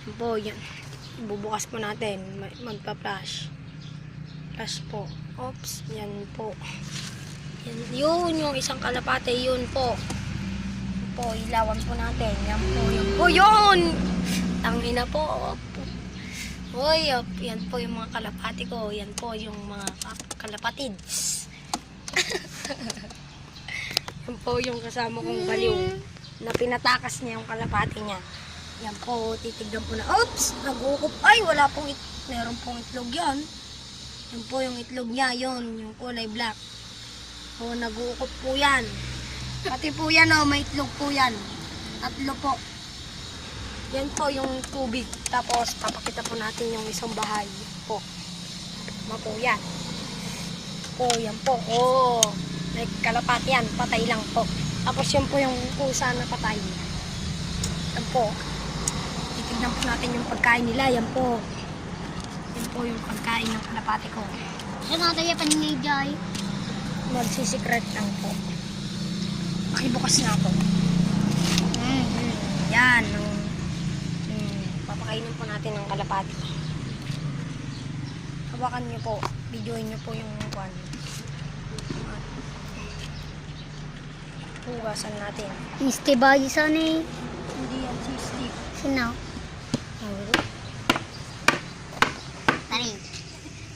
Yan po, yan. Bubukas po natin. Magpa-flash. Flash po. Oops, yan po. Yan, yun, yung isang kalapate, yun po. Yan po, ilawan po natin. Yan po, yan po, yun! Tangina po. Uy, yan po yung mga kalapati ko. Yan po yung mga kalapatids. Yan po yung kasama kong baliw na pinatakas niya yung kalapati niya. Yan po, titignan po na. Oops! Nag-uukup. Ay, wala pong meron pong itlog yan. Yan po yung itlog niya. Yun, yung kulay black. O, nag-uukup po yan. Pati po yan, o, may itlog po yan. 3 po. Yan po yung tubig. Tapos, papakita po natin yung isang bahay. Yan po. Po yan. O, yan po. O, may kalapati yan. Patay lang po. Tapos, yan po yung pusa na patay. Yan po. Titignan po natin yung pagkain nila. Yan po. Yan po yung pagkain ng kalapati ko. Saan natin yung paninigay? Magsisikret lang po. Pakibukas nga po. Yan. Papakainin po natin ng kalapati. Hawakan niyo po. Videoin niyo po yung kwan. Hugasan natin. Misti ba yun sana eh? Hindi yan si Steve. Sino?